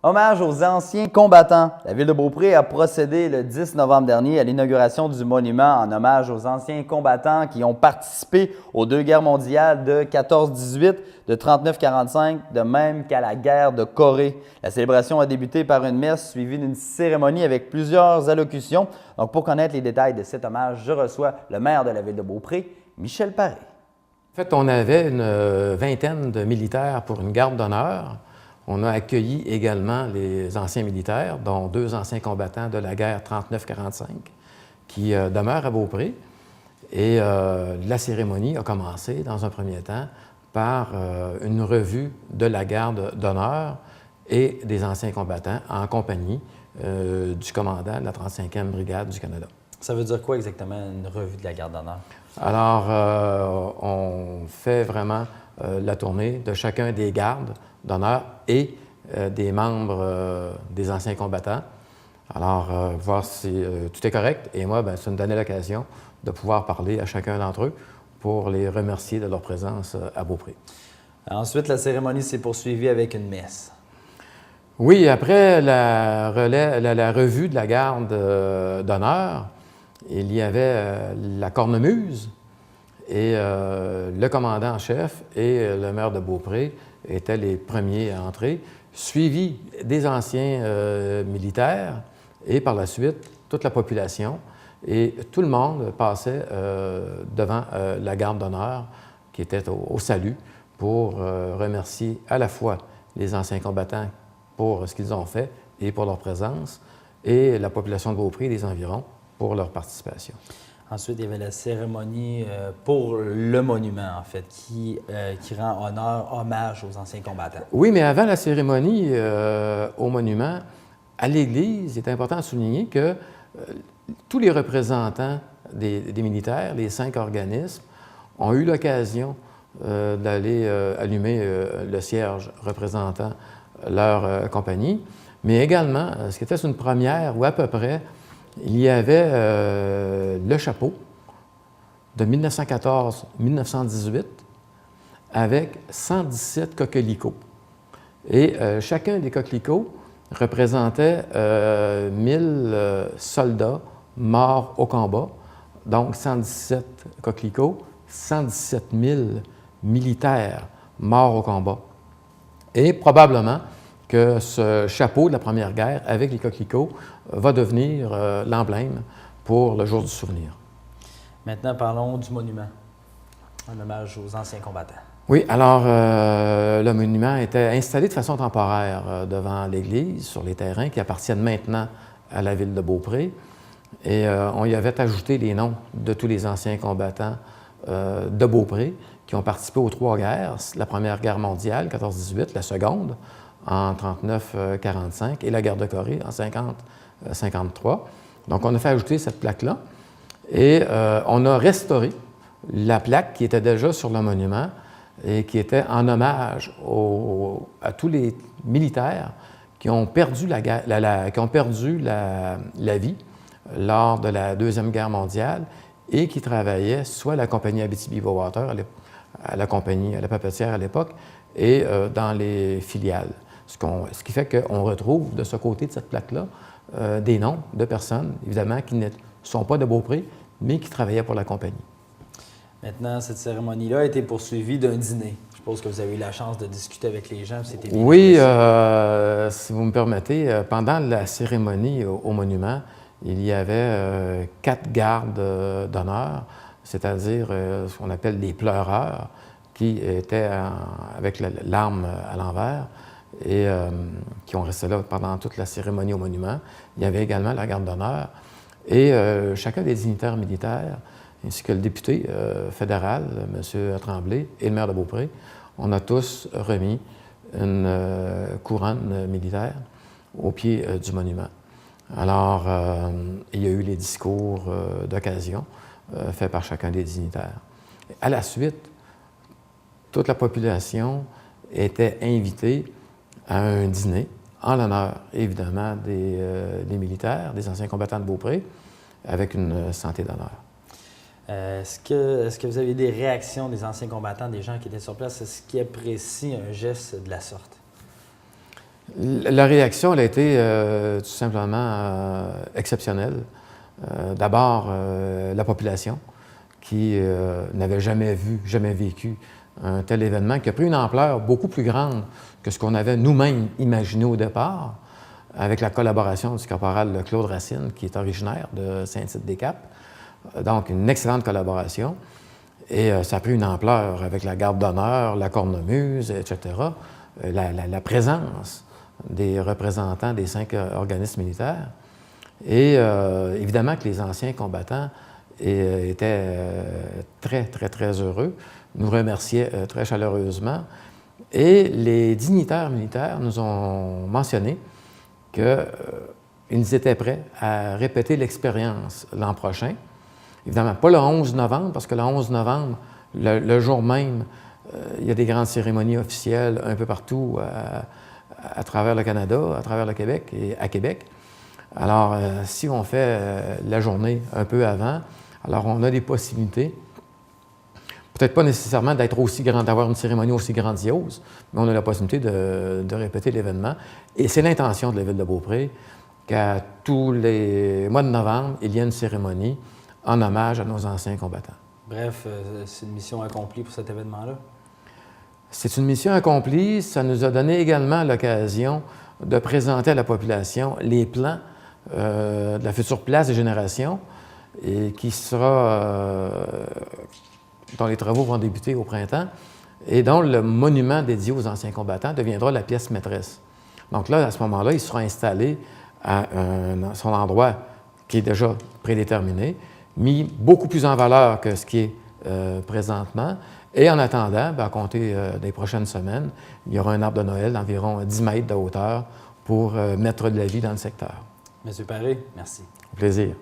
Hommage aux anciens combattants. La Ville de Beaupré a procédé le 10 novembre dernier à l'inauguration du monument en hommage aux anciens combattants qui ont participé aux deux guerres mondiales de 14-18, de 39-45, de même qu'à la guerre de Corée. La célébration a débuté par une messe suivie d'une cérémonie avec plusieurs allocutions. Donc, pour connaître les détails de cet hommage, je reçois le maire de la Ville de Beaupré, Michel Paré. En fait, on avait une vingtaine de militaires pour une garde d'honneur. On a accueilli également les anciens militaires, dont deux anciens combattants de la guerre 39-45, qui demeurent à Beaupré. Et la cérémonie a commencé, dans un premier temps, par une revue de la garde d'honneur et des anciens combattants en compagnie du commandant de la 35e Brigade du Canada. Ça veut dire quoi exactement, une revue de la garde d'honneur? Alors, on fait vraiment la tournée de chacun des gardes d'honneur et des membres des anciens combattants. Alors, voir si tout est correct. Et moi, ça me donnait l'occasion de pouvoir parler à chacun d'entre eux pour les remercier de leur présence à Beaupré. Ensuite, la cérémonie s'est poursuivie avec une messe. Oui, après la revue de la garde d'honneur, il y avait la cornemuse et le commandant en chef et le maire de Beaupré étaient les premiers à entrer, suivis des anciens militaires et par la suite toute la population. Et tout le monde passait devant la garde d'honneur qui était au salut pour remercier à la fois les anciens combattants pour ce qu'ils ont fait et pour leur présence et la population de Beaupré et des environs pour leur participation. Ensuite, il y avait la cérémonie pour le monument, en fait, qui rend hommage aux anciens combattants. Oui, mais avant la cérémonie au monument, à l'Église, il est important de souligner que tous les représentants des militaires, les 5 organismes, ont eu l'occasion d'aller allumer le cierge représentant leur compagnie, mais également, ce qui était une première, ou à peu près, il y avait le chapeau de 1914-1918 avec 117 coquelicots. Et chacun des coquelicots représentait 1000 soldats morts au combat, donc 117 coquelicots, 117 000 militaires morts au combat. Et probablement que ce chapeau de la Première Guerre, avec les coquelicots, va devenir l'emblème pour le jour du souvenir. Maintenant, parlons du monument, un hommage aux anciens combattants. Oui, alors le monument était installé de façon temporaire devant l'église, sur les terrains qui appartiennent maintenant à la ville de Beaupré. Et on y avait ajouté les noms de tous les anciens combattants de Beaupré qui ont participé aux 3 guerres, la Première Guerre mondiale, 14-18, la Seconde, en 39-45, et la guerre de Corée en 50-53. Donc, on a fait ajouter cette plaque-là et on a restauré la plaque qui était déjà sur le monument et qui était en hommage à tous les militaires qui ont perdu la vie lors de la Deuxième Guerre mondiale et qui travaillaient soit à la compagnie Abitibi-Bowater, à la compagnie, à la papetière à l'époque, et dans les filiales. Ce qui fait qu'on retrouve de ce côté de cette plaque-là des noms de personnes, évidemment, qui ne sont pas de Beaupré, mais qui travaillaient pour la compagnie. Maintenant, cette cérémonie-là a été poursuivie d'un dîner. Je suppose que vous avez eu la chance de discuter avec les gens. C'était bien oui, si vous me permettez, pendant la cérémonie au monument, il y avait 4 gardes d'honneur, c'est-à-dire ce qu'on appelle des pleureurs, qui étaient avec l'arme à l'envers et qui ont resté là pendant toute la cérémonie au monument. Il y avait également la garde d'honneur et chacun des dignitaires militaires, ainsi que le député fédéral, M. Tremblay, et le maire de Beaupré, on a tous remis une couronne militaire au pied du monument. Alors, il y a eu les discours d'occasion faits par chacun des dignitaires. À la suite, toute la population était invitée à un dîner en l'honneur, évidemment, des militaires, des anciens combattants de Beaupré, avec une santé d'honneur. Est-ce que vous avez des réactions des anciens combattants, des gens qui étaient sur place? Est-ce qu'ils apprécient un geste de la sorte? La réaction elle a été tout simplement exceptionnelle. D'abord, la population qui n'avait jamais vu, jamais vécu un tel événement qui a pris une ampleur beaucoup plus grande que ce qu'on avait nous-mêmes imaginé au départ, avec la collaboration du caporal Claude Racine, qui est originaire de Saint-Tite-des-Caps. Donc, une excellente collaboration. Et ça a pris une ampleur avec la garde d'honneur, la cornemuse, etc. La présence des représentants des 5 organismes militaires. Et évidemment que les anciens combattants étaient très, très, très heureux, nous remerciaient très chaleureusement. Et les dignitaires militaires nous ont mentionné qu'ils étaient prêts à répéter l'expérience l'an prochain. Évidemment, pas le 11 novembre, parce que le 11 novembre, le jour même, il y a des grandes cérémonies officielles un peu partout à travers le Canada, à travers le Québec et à Québec. Alors, si on fait la journée un peu avant, alors on a des possibilités, peut-être pas nécessairement d'être aussi grand, d'avoir une cérémonie aussi grandiose, mais on a la possibilité de répéter l'événement. Et c'est l'intention de la Ville de Beaupré qu'à tous les mois de novembre, il y a une cérémonie en hommage à nos anciens combattants. Bref, c'est une mission accomplie pour cet événement-là. C'est une mission accomplie. Ça nous a donné également l'occasion de présenter à la population les plans de la future place des générations et qui sera, dont les travaux vont débuter au printemps et dont le monument dédié aux anciens combattants deviendra la pièce maîtresse. Donc là, à ce moment-là, il sera installé à son endroit qui est déjà prédéterminé, mis beaucoup plus en valeur que ce qui est présentement. Et en attendant, à compter des prochaines semaines, il y aura un arbre de Noël d'environ 10 mètres de hauteur pour mettre de la vie dans le secteur. Monsieur Paré, merci. Au plaisir.